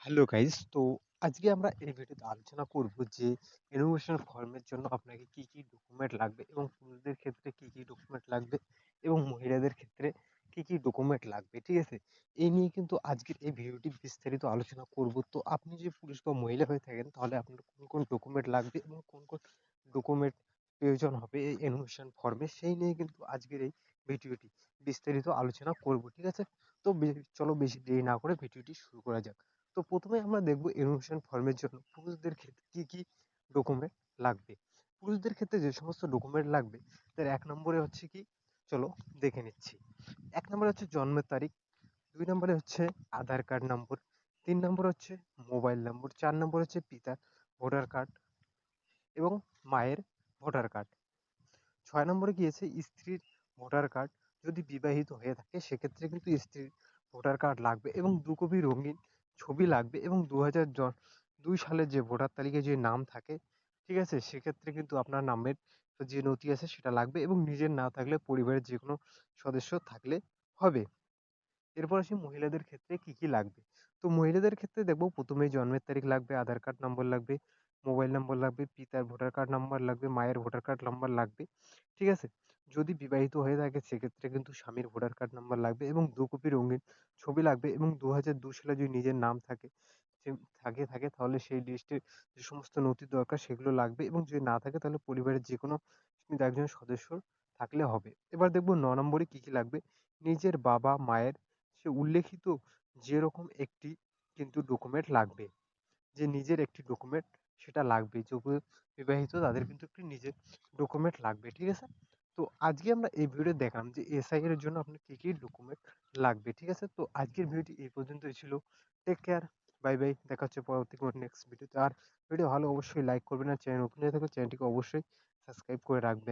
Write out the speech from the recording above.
Hello guys, তো আজকে আমরা এই ভিডিওতে আলোচনা করব যে ইনোভেশন ফর্মের জন্য আপনাকে কি কি ডকুমেন্ট লাগবে এবং পুরুষদের ক্ষেত্রে কি কি ডকুমেন্ট লাগবে এবং মহিলাদের ক্ষেত্রে কি কি ডকুমেন্ট লাগবে। ঠিক আছে, এই নিয়ে কিন্তু আজকের এই ভিডিওটি বিস্তারিত আলোচনা করব। তো আপনি যে পুরুষ বা মহিলা হয়ে থাকেন তাহলে আপনার কোন কোন ডকুমেন্ট লাগবে এবং কোন কোন ডকুমেন্ট প্রয়োজন হবে এই ইনোভেশন ফর্মে, সেই নিয়ে কিন্তু আজকের এই ভিডিওটি বিস্তারিত আলোচনা করব। ঠিক আছে, তো চলো বেশি দেরি না করে ভিডিওটি শুরু করা যাক। তো প্রথমে আমরা দেখব এডমিশন ফর্মের জন্য পুরুষদের ক্ষেত্রে কি কি ডকুমেন্ট লাগবে। পুরুষদের ক্ষেত্রে যে সমস্ত ডকুমেন্ট লাগবে তার এক নম্বরে হচ্ছে কি, চলো দেখে নিচ্ছি। এক নম্বরে হচ্ছে জন্মের তারিখ, দুই নম্বরে হচ্ছে আধার কার্ড নম্বর, তিন নম্বর হচ্ছে মোবাইল নম্বর, চার নম্বর হচ্ছে পিতার ভোটার কার্ড এবং মায়ের ভোটার কার্ড, ছয় নম্বরে গিয়েছে স্ত্রীর ভোটার কার্ড। যদি বিবাহিত হয়ে থাকে সেক্ষেত্রে কিন্তু স্ত্রীর ভোটার কার্ড লাগবে এবং দু কপি রঙিন ছবি লাগবে এবং 2002 সালের যে ভোটার তালিকায় যে নাম থাকে, ঠিক আছে, সেক্ষেত্রে কিন্তু আপনার নামের যে নথি আছে সেটা লাগবে এবং নিজের না থাকলে পরিবারের যে কোনো সদস্য থাকলে হবে। এরপর আসি মহিলাদের ক্ষেত্রে কি কি লাগবে। তো মহিলাদের ক্ষেত্রে দেখবো প্রথমেই জন্মের তারিখ লাগবে, আধার কার্ড নম্বর লাগবে, মোবাইল নম্বর লাগবে, পিতার ভোটার কার্ড নাম্বার লাগবে, মায়ের ভোটার কার্ড নাম্বার লাগবে। ঠিক আছে, যদি বিবাহিত হয়ে থাকে সেক্ষেত্রে কিন্তু স্বামীর ভোটার কার্ড নাম্বার লাগবে এবং দু কপি রঙিন ছবি লাগবে এবং 2002 সালে যদি নিজের নাম থাকে থাকে তাহলে সেই লিস্টে যে সমস্ত নথি দরকার সেগুলো লাগবে এবং যদি না থাকে তাহলে পরিবারের যে কোনো একজন সদস্য থাকলে হবে। এবার দেখবো 9 নম্বরে কি কি লাগবে। নিজের বাবা মায়ের সে উল্লেখিত যেরকম একটি কিন্তু ডকুমেন্ট লাগবে, যে নিজের একটি ডকুমেন্ট সেটা লাগবে। যে বিবাহিত তাদের কিন্তু একটি নিজের ডকুমেন্ট লাগবে। ঠিক আছে, তো আজকে আমরা এই ভিডিও দেখলাম যে এসআই এর জন্য আপনার কি কি ডকুমেন্ট লাগবে। ঠিক আছে, তো আজকের ভিডিওটি এই পর্যন্তই ছিল। টেক কেয়ার, বাই বাই, দেখা হচ্ছে পরবর্তী কোনো নেক্সট ভিডিওতে। আর ভিডিও ভালো অবশ্যই লাইক করবেন, আর চ্যানেল নতুন হয়ে থাকলে চ্যানেলটিকে অবশ্যই সাবস্ক্রাইব করে রাখবেন।